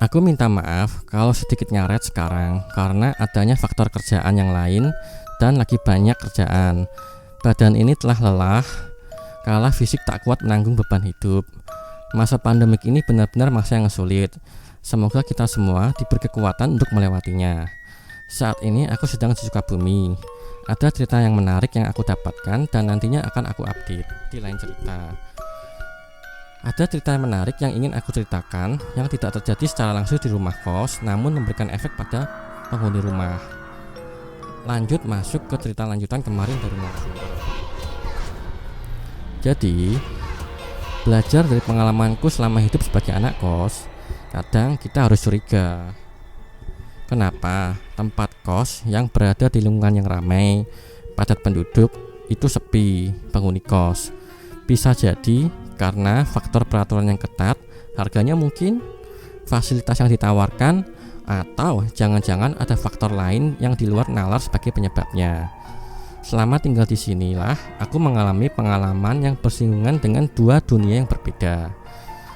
Aku minta maaf kalau sedikit ngaret sekarang karena adanya faktor kerjaan yang lain dan lagi banyak kerjaan. Badan ini telah lelah, kala fisik tak kuat menanggung beban hidup. Masa pandemik ini benar-benar masa yang sulit. Semoga kita semua diberi kekuatan untuk melewatinya. Saat ini aku sedang di Sukabumi. Ada cerita yang menarik yang aku dapatkan dan nantinya akan aku update di lain cerita. Ada cerita yang menarik yang ingin aku ceritakan yang tidak terjadi secara langsung di rumah kos, namun memberikan efek pada penghuni rumah. Lanjut masuk ke cerita lanjutan kemarin dari narasumber. Jadi, belajar dari pengalamanku selama hidup sebagai anak kos, kadang kita harus curiga. Kenapa tempat kos yang berada di lingkungan yang ramai, padat penduduk, itu sepi penghuni kos? Bisa jadi karena faktor peraturan yang ketat, harganya mungkin, fasilitas yang ditawarkan, atau jangan-jangan ada faktor lain yang di luar nalar sebagai penyebabnya. Selama tinggal di sinilah, aku mengalami pengalaman yang bersinggungan dengan dua dunia yang berbeda.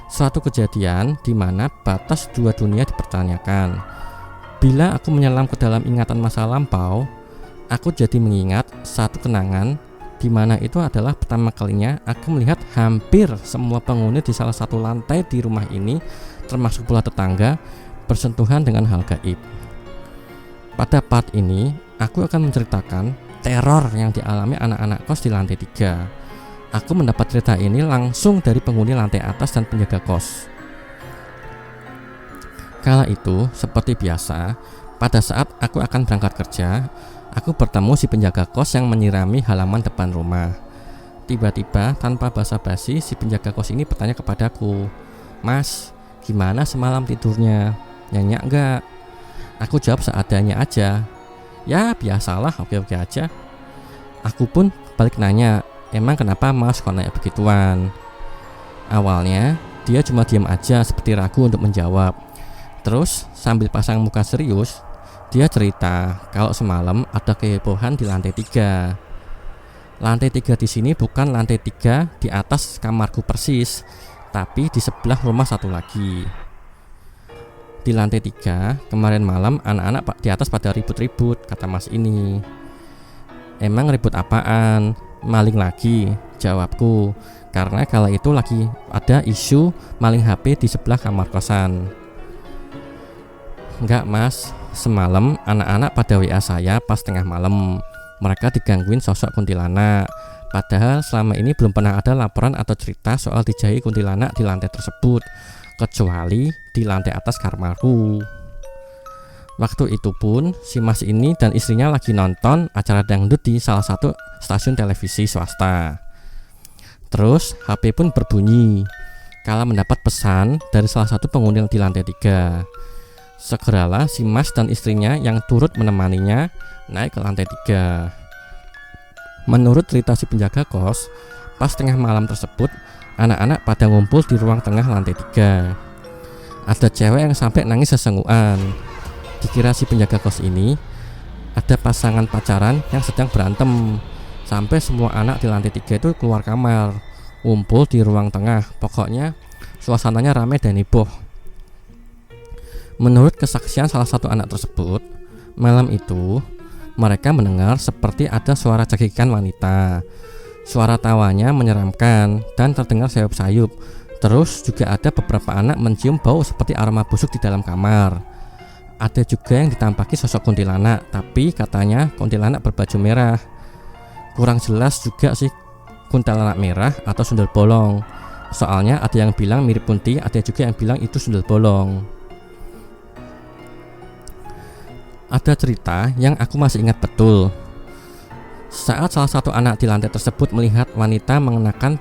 Suatu kejadian di mana batas dua dunia dipertanyakan. Bila aku menyelam ke dalam ingatan masa lampau, aku jadi mengingat satu kenangan di mana itu adalah pertama kalinya aku melihat hampir semua penghuni di salah satu lantai di rumah ini, termasuk pula tetangga, bersentuhan dengan hal gaib. Pada part ini, aku akan menceritakan teror yang dialami anak-anak kos di lantai 3. Aku mendapat cerita ini langsung dari penghuni lantai atas dan penjaga kos. Kala itu, seperti biasa, pada saat aku akan berangkat kerja, aku bertemu si penjaga kos yang menyirami halaman depan rumah. Tiba-tiba, tanpa basa-basi, si penjaga kos ini bertanya kepadaku, "Mas, gimana semalam tidurnya? Nyenyak enggak?" Aku jawab seadanya aja. "Ya biasalah, oke-oke aja." Aku pun balik nanya, "Emang kenapa mas kok nanya begituan?" Awalnya dia cuma diam aja seperti ragu untuk menjawab. Terus sambil pasang muka serius, dia cerita kalau semalam ada kehebohan di lantai 3. Lantai 3 di sini bukan lantai 3 di atas kamarku persis, tapi di sebelah rumah satu lagi. Di lantai 3 kemarin malam anak-anak di atas pada ribut-ribut, kata mas ini. "Emang ribut apaan? Maling lagi?" jawabku, karena kala itu lagi ada isu maling HP di sebelah kamar kosan. "Enggak mas, semalam anak-anak pada WA saya pas tengah malam. Mereka digangguin sosok kuntilanak. Padahal selama ini belum pernah ada laporan atau cerita soal dijahit kuntilanak di lantai tersebut, kecuali di lantai atas kamarku." Waktu itu pun si mas ini dan istrinya lagi nonton acara dangdut di salah satu stasiun televisi swasta. Terus HP pun berbunyi kala mendapat pesan dari salah satu penghuni di lantai 3. Segeralah si mas dan istrinya yang turut menemaninya naik ke lantai 3. Menurut cerita si penjaga kos, pas tengah malam tersebut, anak-anak pada ngumpul di ruang tengah lantai 3. Ada cewek yang sampai nangis sesenggukan. Dikira si penjaga kos ini ada pasangan pacaran yang sedang berantem. Sampai semua anak di lantai 3 itu keluar kamar, ngumpul di ruang tengah. Pokoknya suasananya ramai dan heboh. Menurut kesaksian salah satu anak tersebut, malam itu mereka mendengar seperti ada suara cekikan wanita. Suara tawanya menyeramkan dan terdengar sayup-sayup. Terus juga ada beberapa anak mencium bau seperti aroma busuk di dalam kamar. Ada juga yang ditampaki sosok kuntilanak, tapi katanya kuntilanak berbaju merah. Kurang jelas juga sih kuntilanak merah atau sundel bolong. Soalnya ada yang bilang mirip kunti, ada juga yang bilang itu sundel bolong. Ada cerita yang aku masih ingat betul. Saat salah satu anak di lantai tersebut melihat wanita mengenakan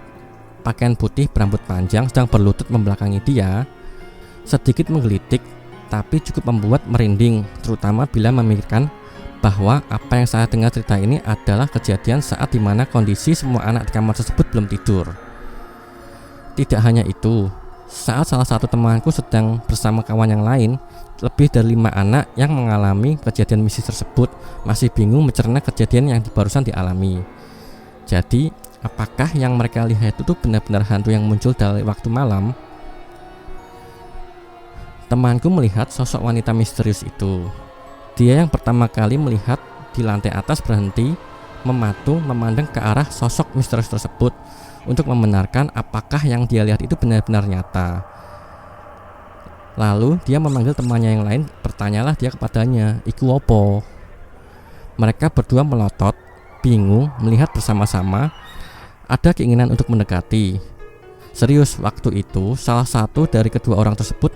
pakaian putih berambut panjang sedang berlutut membelakangi dia, sedikit menggelitik tapi cukup membuat merinding, terutama bila memikirkan bahwa apa yang saya dengar cerita ini adalah kejadian saat dimana kondisi semua anak di kamar tersebut belum tidur. Tidak hanya itu, saat salah satu temanku sedang bersama kawan yang lain, lebih dari 5 anak yang mengalami kejadian mistis tersebut masih bingung mencerna kejadian yang barusan dialami. Jadi, apakah yang mereka lihat itu benar-benar hantu yang muncul dari waktu malam? Temanku melihat sosok wanita misterius itu. Dia yang pertama kali melihat di lantai atas berhenti, mematung memandang ke arah sosok misterius tersebut untuk membenarkan apakah yang dia lihat itu benar-benar nyata. Lalu dia memanggil temannya yang lain, bertanyalah dia kepadanya, "Iku opo?" Mereka berdua melotot, bingung melihat bersama-sama, ada keinginan untuk mendekati. Serius, waktu itu salah satu dari kedua orang tersebut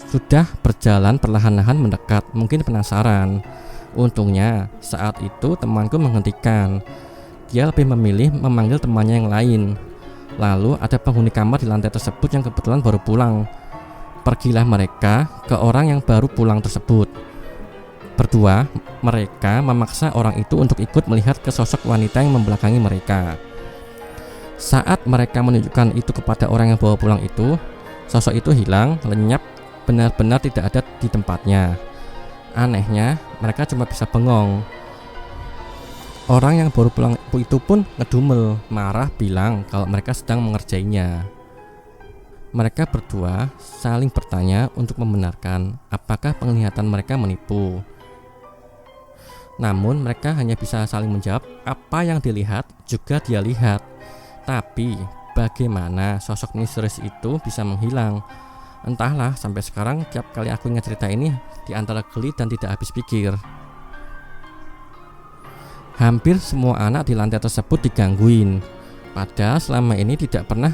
sudah berjalan perlahan-lahan mendekat, mungkin penasaran. Untungnya saat itu temanku menghentikan. Dia lebih memilih memanggil temannya yang lain. Lalu ada penghuni kamar di lantai tersebut yang kebetulan baru pulang. Pergilah mereka ke orang yang baru pulang tersebut. Berdua mereka memaksa orang itu untuk ikut melihat ke sosok wanita yang membelakangi mereka. Saat mereka menunjukkan itu kepada orang yang bawa pulang itu, sosok itu hilang, lenyap, benar-benar tidak ada di tempatnya. Anehnya, mereka cuma bisa bengong. Orang yang baru pulang itu pun ngedumel, marah, bilang kalau mereka sedang mengerjainya. Mereka berdua saling bertanya untuk membenarkan apakah penglihatan mereka menipu. Namun mereka hanya bisa saling menjawab apa yang dilihat juga dia lihat. Tapi bagaimana sosok misterius itu bisa menghilang? Entahlah, sampai sekarang tiap kali aku ingat cerita ini di antara geli dan tidak habis pikir. Hampir semua anak di lantai tersebut digangguin. Padahal selama ini tidak pernah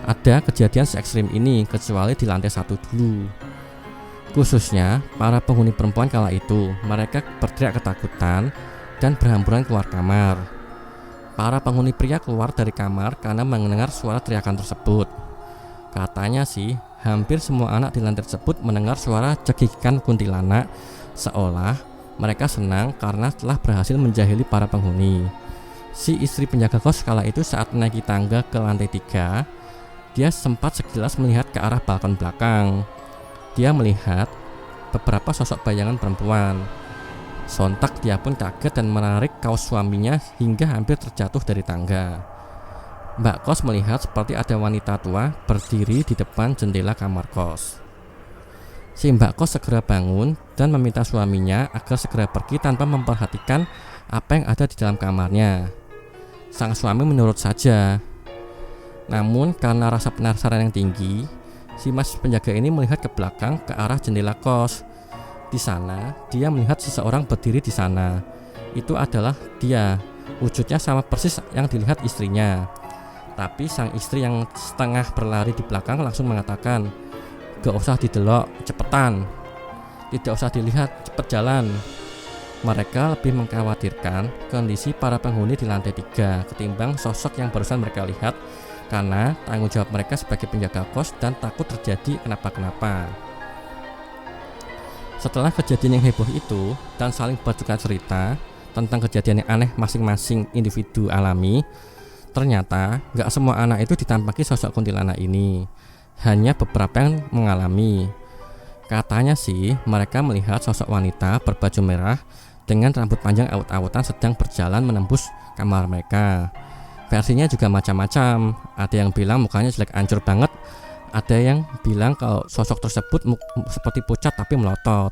ada kejadian se-ekstrim ini kecuali di lantai 1 dulu. Khususnya para penghuni perempuan kala itu, mereka berteriak ketakutan dan berhamburan keluar kamar. Para penghuni pria keluar dari kamar karena mendengar suara teriakan tersebut. Katanya sih, hampir semua anak di lantai tersebut mendengar suara cekikikan kuntilanak, seolah mereka senang karena telah berhasil menjahili para penghuni. Si istri penjaga kos kala itu saat menaiki tangga ke lantai 3, dia sempat sekilas melihat ke arah balkon belakang. Dia melihat beberapa sosok bayangan perempuan. Sontak dia pun kaget dan menarik kaos suaminya hingga hampir terjatuh dari tangga. Mbak kos melihat seperti ada wanita tua berdiri di depan jendela kamar kos. Si mbak kos segera bangun dan meminta suaminya agar segera pergi tanpa memperhatikan apa yang ada di dalam kamarnya. Sang suami menurut saja. Namun karena rasa penasaran yang tinggi, si mas penjaga ini melihat ke belakang ke arah jendela kos. Di sana, dia melihat seseorang berdiri di sana. Itu adalah dia. Wujudnya sama persis yang dilihat istrinya. Tapi sang istri yang setengah berlari di belakang langsung mengatakan, "Gak usah didelok, cepetan. Tidak usah dilihat, cepet jalan." Mereka lebih mengkhawatirkan kondisi para penghuni di lantai 3 ketimbang sosok yang barusan mereka lihat, karena tanggung jawab mereka sebagai penjaga kos dan takut terjadi kenapa-kenapa. Setelah kejadian yang heboh itu dan saling bertukar cerita tentang kejadian yang aneh masing-masing individu alami, ternyata gak semua anak itu ditampaki sosok kuntilanak ini. Hanya beberapa yang mengalami. Katanya sih mereka melihat sosok wanita berbaju merah dengan rambut panjang awut-awutan sedang berjalan menembus kamar mereka. Versinya juga macam-macam. Ada yang bilang mukanya jelek hancur banget. Ada yang bilang kalau sosok tersebut seperti pucat tapi melotot.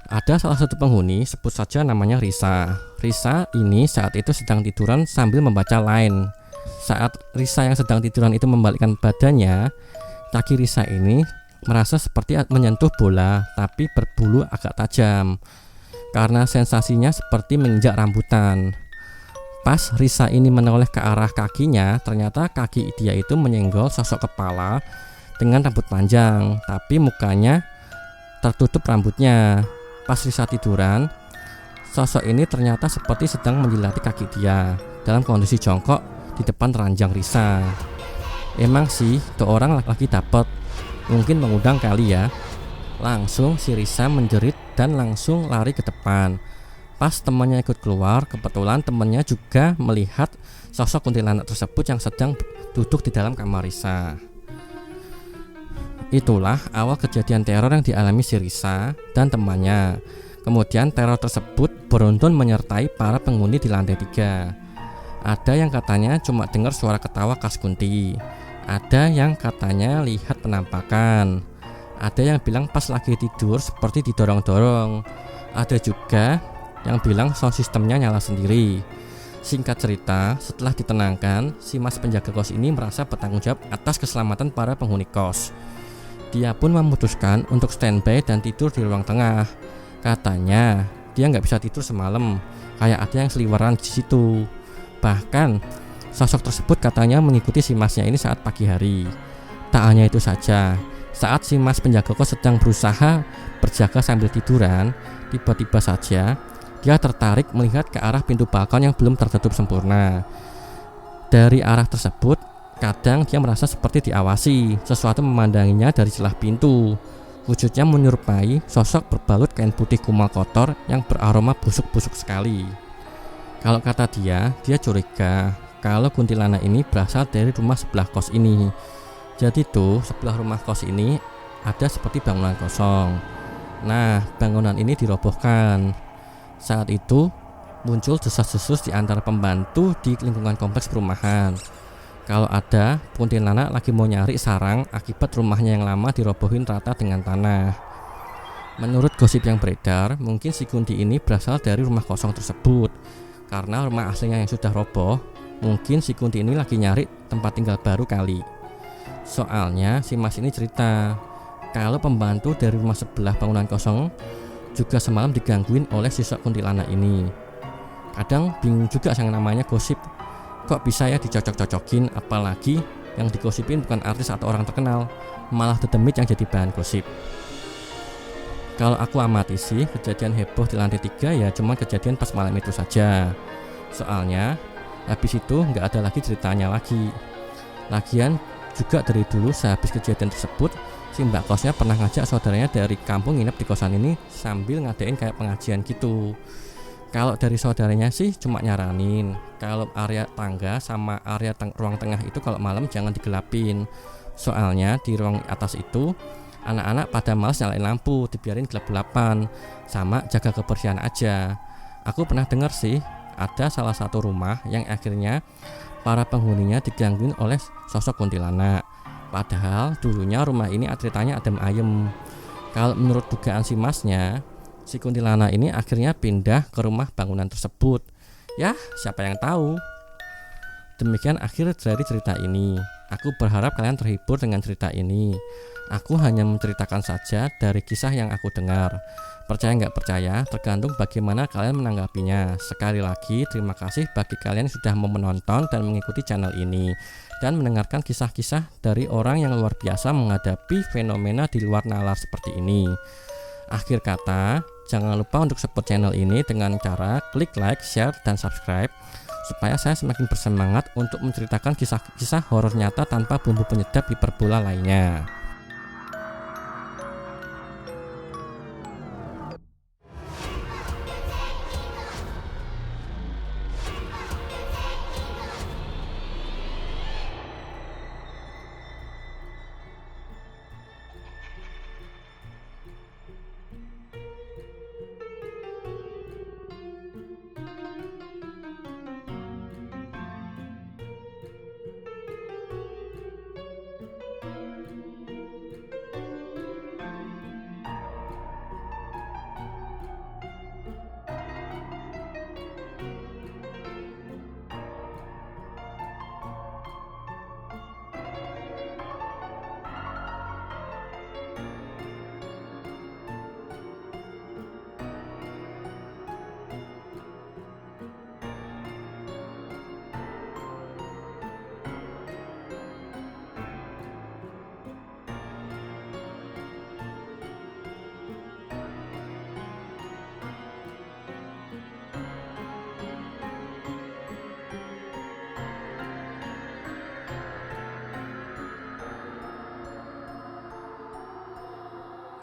Ada salah satu penghuni, sebut saja namanya Risa. Risa ini saat itu sedang tiduran sambil membaca line. Saat Risa yang sedang tiduran itu membalikkan badannya, kaki Risa ini merasa seperti menyentuh bola tapi berbulu agak tajam. Karena sensasinya seperti menginjak rambutan. Pas Risa ini menoleh ke arah kakinya, ternyata kaki dia itu menyenggol sosok kepala dengan rambut panjang, tapi mukanya tertutup rambutnya. Pas Risa tiduran, sosok ini ternyata seperti sedang menjilati kaki dia dalam kondisi jongkok di depan ranjang Risa. Emang sih, tuh orang lagi dapet, mungkin mengundang kali ya. Langsung si Risa menjerit dan langsung lari ke depan. Pas temannya ikut keluar, kebetulan temannya juga melihat sosok kuntilanak tersebut yang sedang duduk di dalam kamar Risa. Itulah awal kejadian teror yang dialami si Risa dan temannya. Kemudian teror tersebut beruntun menyertai para penghuni di lantai 3. Ada yang katanya cuma dengar suara ketawa khas Kunti. Ada yang katanya lihat penampakan. Ada yang bilang pas lagi tidur seperti didorong-dorong. Ada juga yang bilang sound sistemnya nyala sendiri. Singkat cerita, setelah ditenangkan, si mas penjaga kos ini merasa bertanggung jawab atas keselamatan para penghuni kos. Dia pun memutuskan untuk standby dan tidur di ruang tengah. Katanya dia nggak bisa tidur semalam, kayak ada yang seliweran di situ. Bahkan sosok tersebut katanya mengikuti si masnya ini saat pagi hari. Tak hanya itu saja, saat si mas penjaga kos sedang berusaha berjaga sambil tiduran, tiba-tiba saja dia tertarik melihat ke arah pintu balkon yang belum tertutup sempurna. Dari arah tersebut, kadang dia merasa seperti diawasi, sesuatu memandanginya dari celah pintu. Wujudnya menyerupai sosok berbalut kain putih kumal kotor yang beraroma busuk-busuk sekali. Kalau kata dia curiga kalau kuntilanak ini berasal dari rumah sebelah kos ini. Jadi tuh sebelah rumah kos ini ada seperti bangunan kosong. Nah, bangunan ini dirobohkan. Saat itu muncul desas-desus di antara pembantu di lingkungan kompleks perumahan. Kalau ada kuntilanak lagi mau nyari sarang akibat rumahnya yang lama dirobohin rata dengan tanah. Menurut gosip yang beredar, mungkin si Kunti ini berasal dari rumah kosong tersebut. Karena rumah aslinya yang sudah roboh, mungkin si Kunti ini lagi nyari tempat tinggal baru kali. Soalnya si mas ini cerita kalau pembantu dari rumah sebelah bangunan kosong juga semalam digangguin oleh sosok kuntilanak ini. Kadang bingung juga yang namanya gosip. Kok bisa ya dicocok-cocokin, apalagi yang digosipin bukan artis atau orang terkenal, malah dedemit yang jadi bahan gosip. Kalau aku amati sih, kejadian heboh di lantai 3 ya cuma kejadian pas malam itu saja. Soalnya habis itu nggak ada lagi ceritanya lagi. Lagian juga dari dulu sehabis kejadian tersebut, si mbak kosnya pernah ngajak saudaranya dari kampung nginep di kosan ini sambil ngadain kayak pengajian gitu. Kalau dari saudaranya sih cuma nyaranin kalau area tangga sama area ruang tengah itu kalau malam jangan digelapin. Soalnya di ruang atas itu anak-anak pada malas nyalain lampu, dibiarin gelap-gelapan, sama jaga kebersihan aja. Aku pernah dengar sih ada salah satu rumah yang akhirnya para penghuninya digangguin oleh sosok kuntilanak. Padahal dulunya rumah ini ceritanya adem ayem. Kalau menurut dugaan si masnya, si kuntilanak ini akhirnya pindah ke rumah bangunan tersebut. Ya, siapa yang tahu. Demikian akhir dari cerita ini. Aku berharap kalian terhibur dengan cerita ini. Aku hanya menceritakan saja dari kisah yang aku dengar. Percaya nggak percaya, tergantung bagaimana kalian menanggapinya. Sekali lagi, terima kasih bagi kalian yang sudah mau menonton dan mengikuti channel ini dan mendengarkan kisah-kisah dari orang yang luar biasa menghadapi fenomena di luar nalar seperti ini. Akhir kata, jangan lupa untuk support channel ini dengan cara klik like, share, dan subscribe supaya saya semakin bersemangat untuk menceritakan kisah-kisah horor nyata tanpa bumbu penyedap hiperbola lainnya.